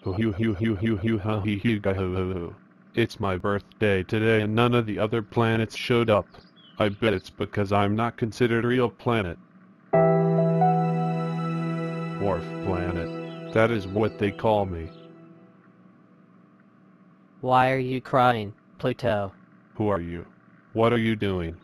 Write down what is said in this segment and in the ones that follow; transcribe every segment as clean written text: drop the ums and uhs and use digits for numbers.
Hoo hoo hoo hoo hoo hoo ha hee hee ga hoo hoo hoo. It's my birthday today and none of the other planets showed up. I bet it's because I'm not considered a real planet. Dwarf planet. That is what they call me. Why are you crying, Pluto? Who are you? What are you doing?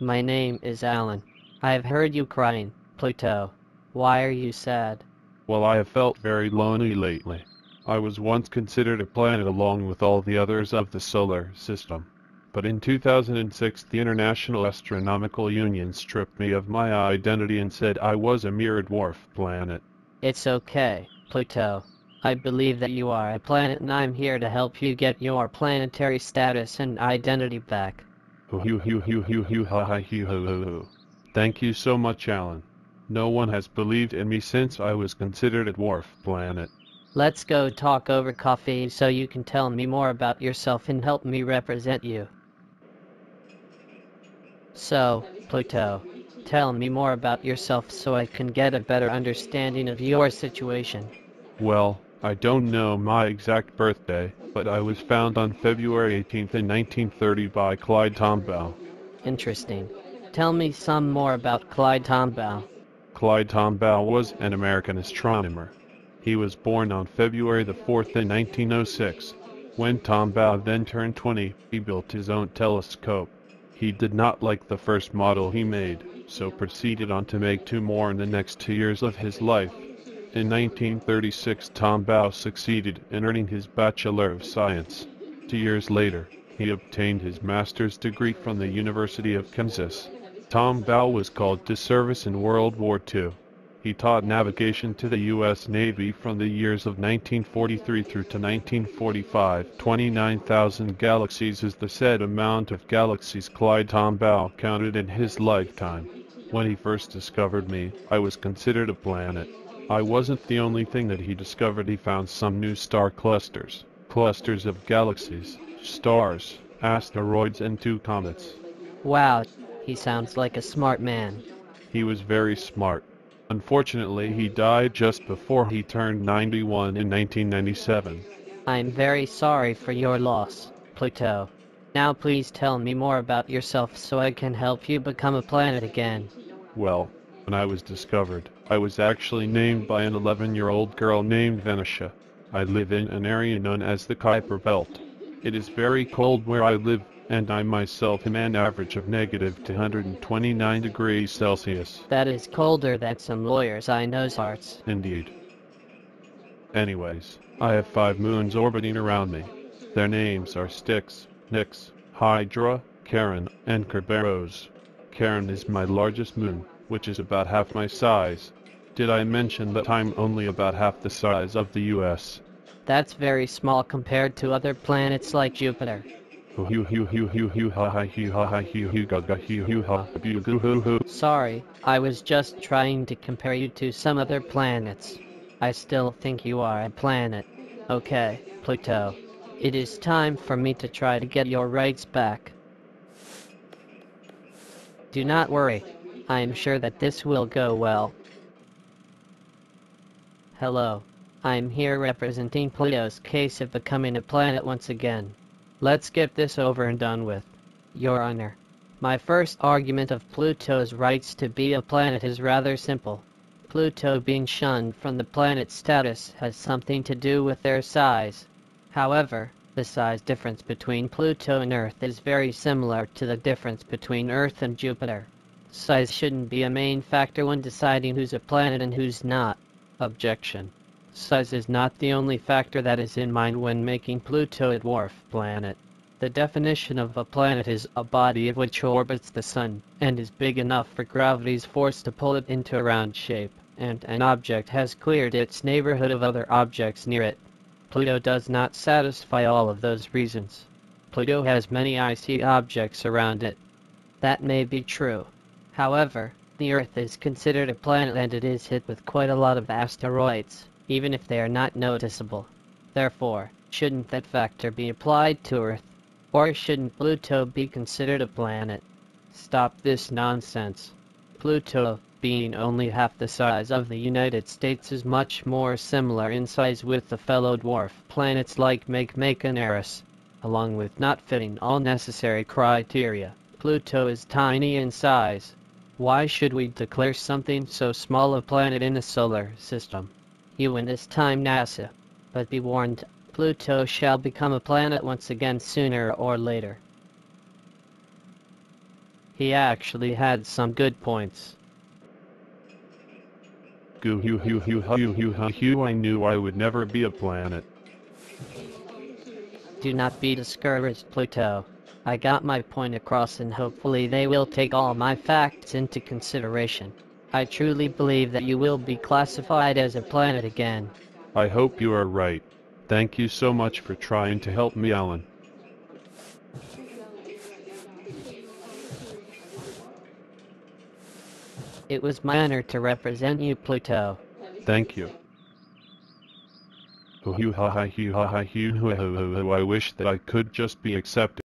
My name is Alan. I've heard you crying, Pluto. Why are you sad? Well, I have felt very lonely lately. I was once considered a planet along with all the others of the solar system. But in 2006 the International Astronomical Union stripped me of my identity and said I was a mere dwarf planet. It's okay, Pluto. I believe that you are a planet and I'm here to help you get your planetary status and identity back. Hoo hoo hoo hoo hoo hoo ha ha hoo hoo hoo hoo. Thank you so much, Alan. No one has believed in me since I was considered a dwarf planet. Let's go talk over coffee so you can tell me more about yourself and help me represent you. So, Pluto, tell me more about yourself so I can get a better understanding of your situation. Well, I don't know my exact birthday, but I was found on February 18th in 1930 by Clyde Tombaugh. Interesting. Tell me some more about Clyde Tombaugh. Clyde Tombaugh was an American astronomer. He was born on February the 4th in 1906. When Tombaugh then turned 20, he built his own telescope. He did not like the first model he made, so proceeded on to make two more in the next 2 years of his life. In 1936, Tombaugh succeeded in earning his Bachelor of Science. 2 years later, he obtained his master's degree from the University of Kansas. Tombaugh was called to service in World War II. He taught navigation to the U.S. Navy from the years of 1943 through to 1945. 29,000 galaxies is the said amount of galaxies Clyde Tombaugh counted in his lifetime. When he first discovered me, I was considered a planet. I wasn't the only thing that he discovered. He found some new star clusters of galaxies, stars, asteroids, and 2 comets. Wow, he sounds like a smart man. He was very smart. Unfortunately, he died just before he turned 91 in 1997. I'm very sorry for your loss, Pluto. Now please tell me more about yourself so I can help you become a planet again. Well, when I was discovered, I was actually named by an 11-year-old girl named Venetia. I live in an area known as the Kuiper Belt. It is very cold where I live, and I myself am an average of negative 229 degrees Celsius. That is colder than some lawyers I know's hearts. Indeed. Anyways, I have 5 moons orbiting around me. Their names are Styx, Nix, Hydra, Charon, and Kerberos. Charon is my largest moon, which is about half my size. Did I mention that I'm only about half the size of the US? That's very small compared to other planets like Jupiter. Sorry, I was just trying to compare you to some other planets. I still think you are a planet. Okay, Pluto. It is time for me to try to get your rights back. Do not worry. I am sure that this will go well. Hello. I'm here representing Pluto's case of becoming a planet once again. Let's get this over and done with. Your Honor. My first argument of Pluto's rights to be a planet is rather simple. Pluto being shunned from the planet status has something to do with their size. However, the size difference between Pluto and Earth is very similar to the difference between Earth and Jupiter. Size shouldn't be a main factor when deciding who's a planet and who's not. Objection. Size is not the only factor that is in mind when making Pluto a dwarf planet. The definition of a planet is a body which orbits the Sun, and is big enough for gravity's force to pull it into a round shape, and an object has cleared its neighborhood of other objects near it. Pluto does not satisfy all of those reasons. Pluto has many icy objects around it. That may be true. However, the Earth is considered a planet and it is hit with quite a lot of asteroids, even if they are not noticeable. Therefore, shouldn't that factor be applied to Earth? Or shouldn't Pluto be considered a planet? Stop this nonsense. Pluto, being only half the size of the United States, is much more similar in size with the fellow dwarf planets like Makemake and Eris. Along with not fitting all necessary criteria, Pluto is tiny in size. Why should we declare something so small a planet in the solar system? You win this time, NASA. But be warned, Pluto shall become a planet once again sooner or later. He actually had some good points. Goo hoo hoo hoo hoo hoo hoo hoo, I knew I would never be a planet. Do not be discouraged, Pluto. I got my point across and hopefully they will take all my facts into consideration. I truly believe that you will be classified as a planet again. I hope you are right. Thank you so much for trying to help me, Alan. It was my honor to represent you, Pluto. Thank you. Hoo hoo ha ha hoo ha ha hoo hoo hoo hoo hoo, I wish that I could just be accepted.